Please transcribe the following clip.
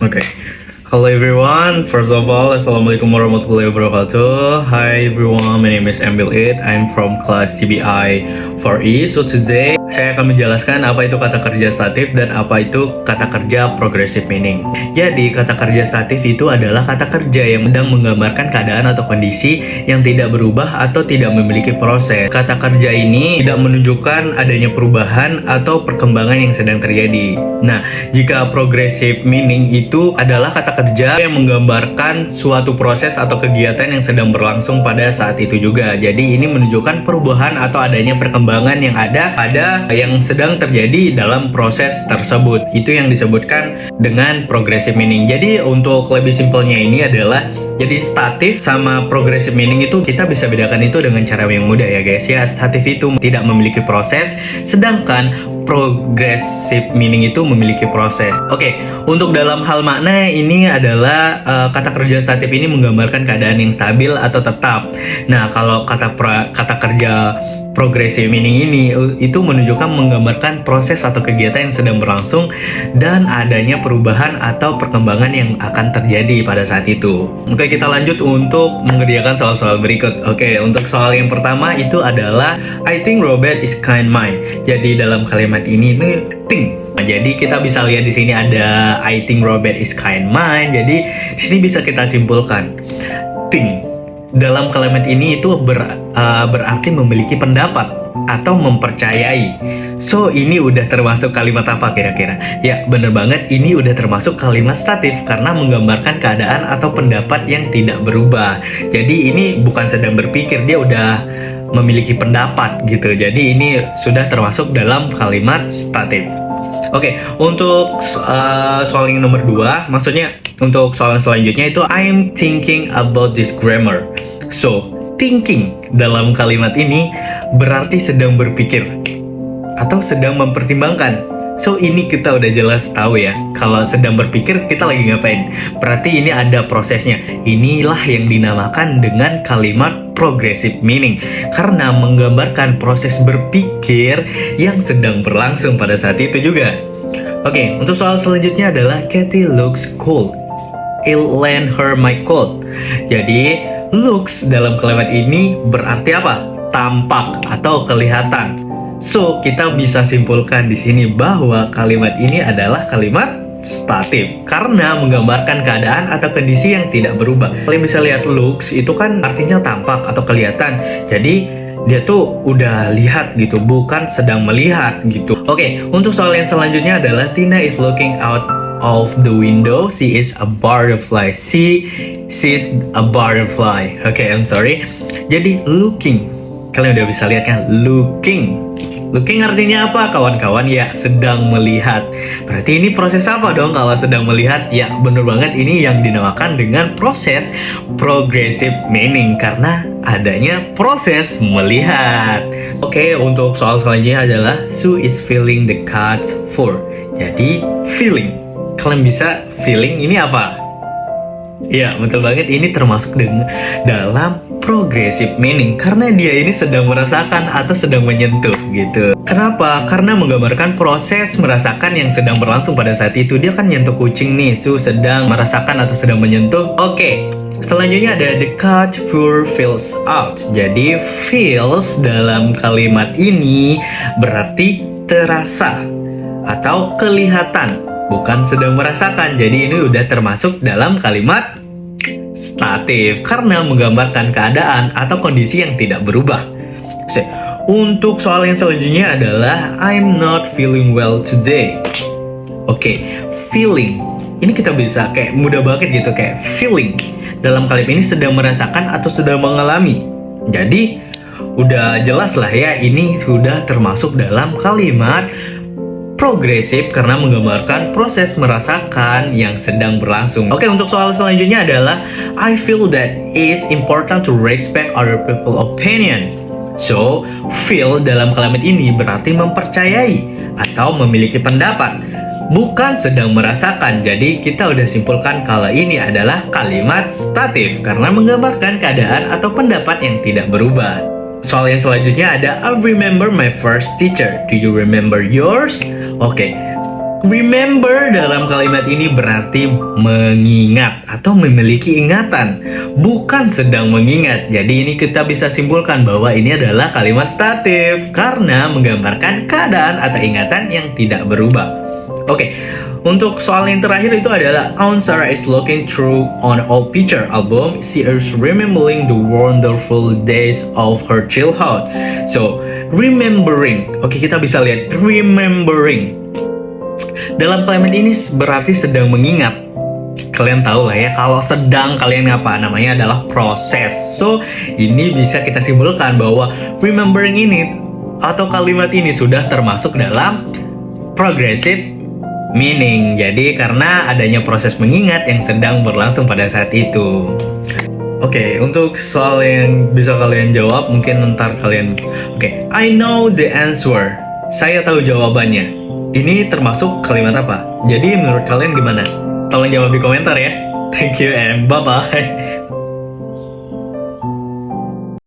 Okay. Hello everyone. First of all, Assalamualaikum warahmatullahi wabarakatuh. Hi everyone, my name is Embil It. I'm from class CBI 4E. So today saya akan menjelaskan apa itu kata kerja statif dan apa itu kata kerja progressive meaning. Jadi kata kerja statif itu adalah kata kerja yang sedang menggambarkan keadaan atau kondisi yang tidak berubah atau tidak memiliki proses. Kata kerja ini tidak menunjukkan adanya perubahan atau perkembangan yang sedang terjadi. Nah, jika progressive meaning itu adalah kata kerja yang menggambarkan suatu proses atau kegiatan yang sedang berlangsung pada saat itu juga. Jadi ini menunjukkan perubahan atau adanya perkembangan yang ada pada yang sedang terjadi dalam proses tersebut. Itu yang disebutkan dengan progressive meaning. Jadi untuk lebih simpelnya ini adalah jadi statif sama progressive meaning itu kita bisa bedakan itu dengan cara yang mudah ya guys ya. Statif itu tidak memiliki proses, sedangkan progressive meaning itu memiliki proses. Oke, untuk dalam hal makna ini adalah kata kerja statif ini menggambarkan keadaan yang stabil atau tetap. Nah, kalau kata kerja progressive meaning ini itu menunjukkan menggambarkan proses atau kegiatan yang sedang berlangsung dan adanya perubahan atau perkembangan yang akan terjadi pada saat itu. Oke, kita lanjut untuk mengerjakan soal-soal berikut. Oke, untuk soal yang pertama itu adalah I think Robert is kind mind. Jadi dalam kalimat ini think. Nah, jadi kita bisa lihat di sini ada I think Robert is kind mind. Jadi di sini bisa kita simpulkan think dalam kalimat ini itu berarti memiliki pendapat atau mempercayai. So ini udah termasuk kalimat apa kira-kira? Ya bener banget, ini udah termasuk kalimat statif karena menggambarkan keadaan atau pendapat yang tidak berubah. Jadi ini bukan sedang berpikir, dia udah memiliki pendapat gitu. Jadi ini sudah termasuk dalam kalimat statif. Oke, untuk soal yang nomor 2, maksudnya untuk soal selanjutnya itu I'm thinking about this grammar. So, thinking dalam kalimat ini berarti sedang berpikir atau sedang mempertimbangkan. So, ini kita udah jelas tahu ya, kalau sedang berpikir kita lagi ngapain. Berarti ini ada prosesnya. Inilah yang dinamakan dengan kalimat progressive meaning karena menggambarkan proses berpikir yang sedang berlangsung pada saat itu juga. Oke, untuk soal selanjutnya adalah Kathy looks cool. I'll lend her my coat. Jadi, looks dalam kalimat ini berarti apa? Tampak atau kelihatan. So, kita bisa simpulkan di sini bahwa kalimat ini adalah kalimat statif karena menggambarkan keadaan atau kondisi yang tidak berubah. Kalian bisa lihat looks itu kan artinya tampak atau kelihatan. Jadi dia tuh udah lihat gitu, bukan sedang melihat gitu. Oke, untuk soal yang selanjutnya adalah Tina is looking out of the window. She is a butterfly. She sees a butterfly. Oke, I'm sorry. Jadi looking, kalian udah bisa lihat kan? Looking artinya apa kawan-kawan? Ya, sedang melihat. Berarti ini proses apa dong kalau sedang melihat? Ya, bener banget, ini yang dinamakan dengan proses progressive meaning karena adanya proses melihat. Oke, untuk soal selanjutnya adalah Sue is feeling the cat's fur. Jadi, feeling. Kalian bisa feeling ini apa? Ya, betul banget, ini termasuk dalam progressive meaning karena dia ini sedang merasakan atau sedang menyentuh gitu. Kenapa? Karena menggambarkan proses merasakan yang sedang berlangsung pada saat itu. Dia kan nyentuh kucing nih, Sue sedang merasakan atau sedang menyentuh. Oke, selanjutnya ada the cat fur feels out. Jadi feels dalam kalimat ini berarti terasa atau kelihatan, bukan sedang merasakan. Jadi ini udah termasuk dalam kalimat statif karena menggambarkan keadaan atau kondisi yang tidak berubah. Untuk soal yang selanjutnya adalah I'm not feeling well today. Oke, feeling ini kita bisa kayak mudah banget gitu, kayak feeling dalam kalimat ini sedang merasakan atau sedang mengalami. Jadi udah jelas lah ya, ini sudah termasuk dalam kalimat progresif karena menggambarkan proses merasakan yang sedang berlangsung. Oke, untuk soal selanjutnya adalah I feel that it's important to respect other people's opinion. So, feel dalam kalimat ini berarti mempercayai atau memiliki pendapat, bukan sedang merasakan. Jadi kita udah simpulkan kalau ini adalah kalimat statif karena menggambarkan keadaan atau pendapat yang tidak berubah. Soal yang selanjutnya ada I remember my first teacher. Do you remember yours? Oke, Remember dalam kalimat ini berarti mengingat atau memiliki ingatan, bukan sedang mengingat. Jadi ini kita bisa simpulkan bahwa ini adalah kalimat statif karena menggambarkan keadaan atau ingatan yang tidak berubah. Oke, untuk soal yang terakhir itu adalah Aunt Sarah is looking through an old picture album. She is remembering the wonderful days of her childhood. So, remembering. Oke, kita bisa lihat remembering. Dalam kalimat ini berarti sedang mengingat. Kalian tahu lah ya, kalau sedang kalian apa namanya adalah proses. So, ini bisa kita simpulkan bahwa remembering ini atau kalimat ini sudah termasuk dalam progressive meaning. Jadi karena adanya proses mengingat yang sedang berlangsung pada saat itu. Oke, untuk soal yang bisa kalian jawab mungkin ntar kalian. Oke, I know the answer. Saya tahu jawabannya. Ini termasuk kalimat apa? Jadi menurut kalian gimana? Tolong jawab di komentar ya. Thank you and bye-bye.